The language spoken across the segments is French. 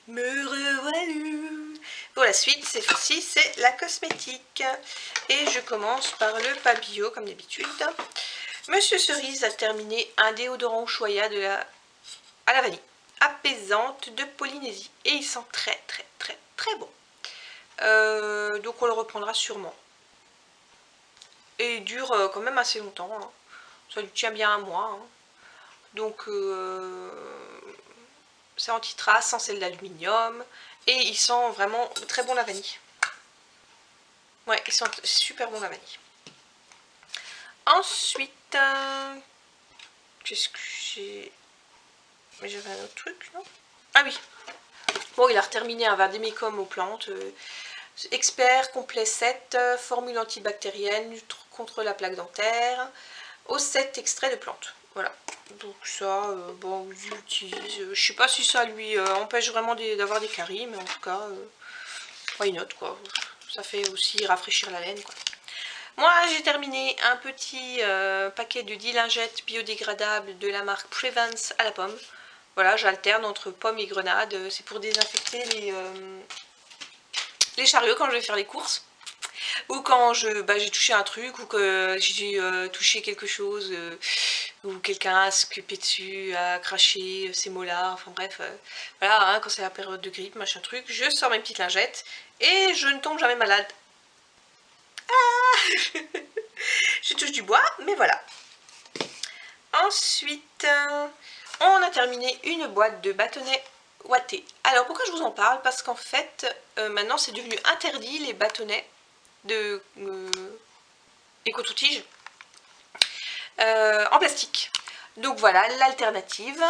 Me revoilà. Pour la suite, cette fois-ci, c'est la cosmétique. Et je commence par le Pabio, comme d'habitude. Monsieur Cerise a terminé un déodorant Ushuaïa à la vanille, apaisante de Polynésie. Et il sent très très très très bon. Donc on le reprendra sûrement. Et il dure quand même assez longtemps. Hein. Ça lui tient bien un mois. Hein. Donc c'est anti-trace, sans sel d'aluminium. Et il sent vraiment très bon la vanille. Ouais, il sent super bon la vanille. Ensuite, qu'est-ce que j'ai... Mais j'avais un autre truc, non? Ah oui. Bon, il a terminé un Vardémicum aux plantes. Expert complet 7, formule antibactérienne, contre la plaque dentaire, aux 7 extraits de plantes. Voilà. Donc ça, bon, j'utilise. Je sais pas si ça lui empêche vraiment d'avoir des caries, mais en tout cas, why not, quoi. Ça fait aussi rafraîchir la laine, quoi. Moi, j'ai terminé un petit paquet de 10 lingettes biodégradables de la marque Prevance à la pomme. Voilà, j'alterne entre pomme et grenade. C'est pour désinfecter les chariots quand je vais faire les courses. Ou quand j'ai touché un truc, ou que j'ai touché quelque chose, ou quelqu'un a scupé dessus, a craché ses molars, enfin bref. Voilà, hein, quand c'est la période de grippe, machin truc, je sors mes petites lingettes et je ne tombe jamais malade. Ah je touche du bois, mais voilà. Ensuite, on a terminé une boîte de bâtonnets ouatés. Alors pourquoi je vous en parle? Parce qu'en fait, maintenant c'est devenu interdit les bâtonnets de écoute-tige en plastique. Donc voilà, l'alternative,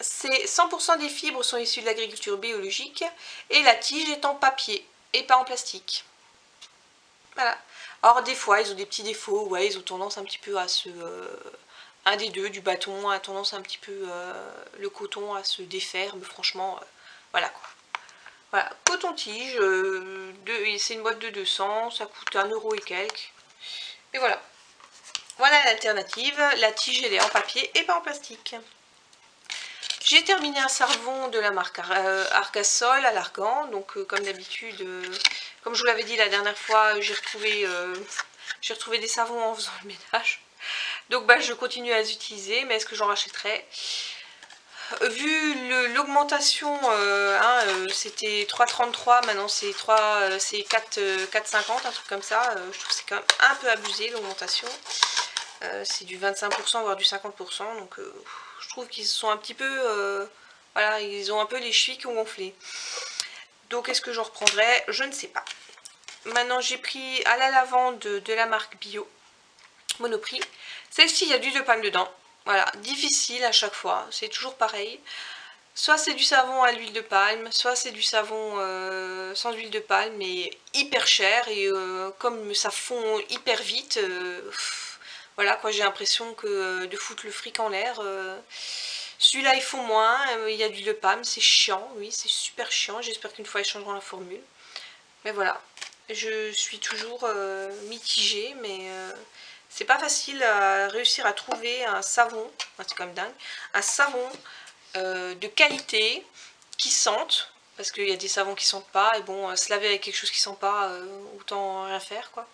c'est 100% des fibres sont issues de l'agriculture biologique et la tige est en papier et pas en plastique. Voilà. Alors des fois, ils ont des petits défauts, ouais, ils ont tendance un petit peu à se... un des deux, du bâton, a tendance un petit peu, le coton à se défaire, mais franchement, voilà quoi. Voilà, coton-tige, c'est une boîte de 200, ça coûte 1 € et quelques. Et voilà. Voilà l'alternative, la tige elle est en papier et pas en plastique. J'ai terminé un savon de la marque Argasol à l'argan, donc comme d'habitude, comme je vous l'avais dit la dernière fois, j'ai retrouvé des savons en faisant le ménage. Donc bah, je continue à les utiliser, mais est-ce que j'en rachèterai? Vu l'augmentation, c'était 3,33, maintenant c'est 4,50, un truc comme ça. Je trouve que c'est quand même un peu abusé l'augmentation. C'est du 25% voire du 50%, donc je trouve qu'ils sont un petit peu... voilà, ils ont un peu les chevilles qui ont gonflé. Donc est-ce que j'en reprendrai? Je ne sais pas. Maintenant j'ai pris à la lavande de la marque Bio, Monoprix. Celle-ci, il y a du d'huile de palme dedans. Voilà, difficile à chaque fois, c'est toujours pareil. Soit c'est du savon à l'huile de palme, soit c'est du savon sans huile de palme, mais hyper cher. Et comme ça fond hyper vite, voilà quoi, j'ai l'impression que de foutre le fric en l'air. Celui-là il faut moins, il y a de l'huile de palme, c'est chiant, oui, c'est super chiant. J'espère qu'une fois ils changeront la formule. Mais voilà, je suis toujours mitigée, mais c'est pas facile à réussir à trouver un savon, c'est quand même dingue, un savon de qualité qui sentent, parce qu'il y a des savons qui sentent pas, et bon, se laver avec quelque chose qui sent pas, autant rien faire quoi.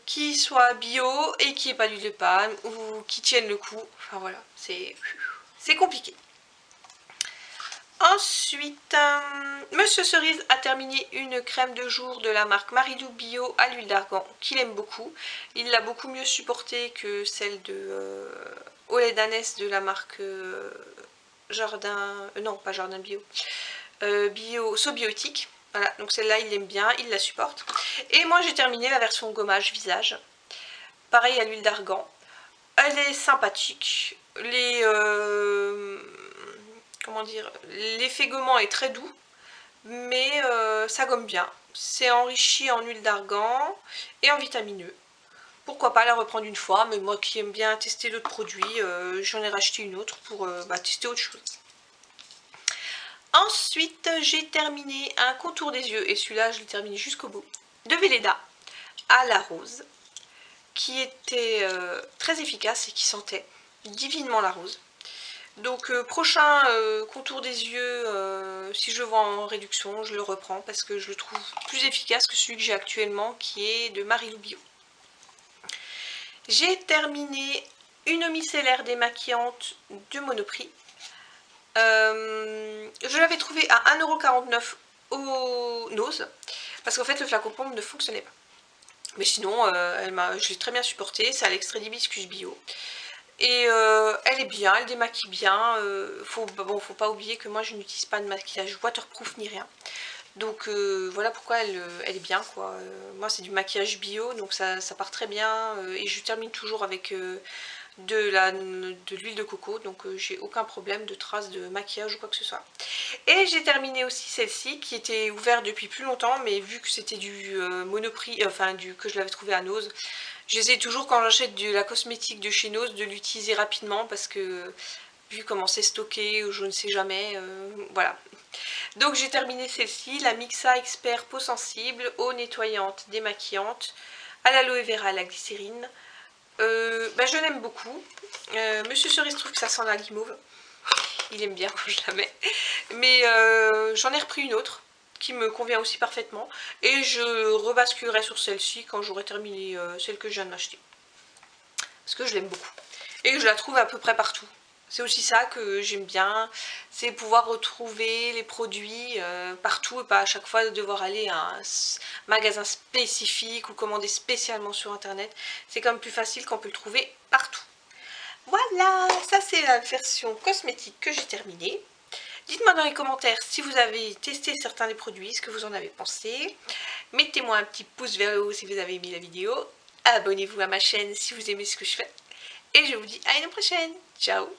Qui soit bio et qui ait pas d'huile de palme, ou qui tienne le coup, enfin voilà, c'est compliqué. Ensuite, Monsieur Cerise a terminé une crème de jour de la marque Marilou Bio à l'huile d'argan, qu'il aime beaucoup. Il l'a beaucoup mieux supportée que celle de au lait d'ânesse de la marque Jardin... non, pas Jardin Bio. Sobiotique. Voilà, donc celle-là, il l'aime bien, il la supporte. Et moi, j'ai terminé la version gommage visage. Pareil à l'huile d'argan. Elle est sympathique. Comment dire, l'effet gommant est très doux, mais ça gomme bien. C'est enrichi en huile d'argan et en vitamineux. Pourquoi pas la reprendre une fois, mais moi qui aime bien tester d'autres produits, j'en ai racheté une autre pour tester autre chose. Ensuite, j'ai terminé un contour des yeux, et celui-là, je l'ai terminé jusqu'au bout, de Velleda à la rose, qui était très efficace et qui sentait divinement la rose. Donc prochain contour des yeux, si je le vois en réduction, je le reprends parce que je le trouve plus efficace que celui que j'ai actuellement qui est de Marilou Bio. J'ai terminé une micellaire démaquillante de Monoprix. Je l'avais trouvée à 1,49 € au Nose parce qu'en fait le flacon pompe ne fonctionnait pas. Mais sinon, je l'ai très bien supportée, c'est à l'extrait d'hibiscus bio. Et elle est bien, elle démaquille bien. Faut pas oublier que moi je n'utilise pas de maquillage waterproof ni rien. Donc voilà pourquoi elle est bien quoi. Moi c'est du maquillage bio donc ça part très bien. Et je termine toujours avec de l'huile de coco. Donc j'ai aucun problème de traces de maquillage ou quoi que ce soit. Et j'ai terminé aussi celle-ci qui était ouverte depuis plus longtemps. Mais vu que c'était du Monoprix, que je l'avais trouvé à Nose. J'essaie toujours quand j'achète de la cosmétique de chez Nose de l'utiliser rapidement parce que vu comment c'est stocké, je ne sais jamais, voilà. Donc j'ai terminé celle-ci, la Mixa Expert Peau Sensible, eau nettoyante, démaquillante, à l'aloe vera, à la glycérine. Je l'aime beaucoup. Monsieur Cerise trouve que ça sent la guimauve. Il aime bien quand je la mets. Mais j'en ai repris une autre qui me convient aussi parfaitement. Et je rebasculerai sur celle-ci quand j'aurai terminé celle que je viens de m'acheter. Parce que je l'aime beaucoup. Et que je la trouve à peu près partout. C'est aussi ça que j'aime bien, c'est pouvoir retrouver les produits partout et pas à chaque fois devoir aller à un magasin spécifique ou commander spécialement sur internet. C'est quand même plus facile quand on peut le trouver partout. Voilà, ça c'est la version cosmétique que j'ai terminée. Dites-moi dans les commentaires si vous avez testé certains des produits, ce que vous en avez pensé. Mettez-moi un petit pouce vers le haut si vous avez aimé la vidéo. Abonnez-vous à ma chaîne si vous aimez ce que je fais. Et je vous dis à une prochaine. Ciao!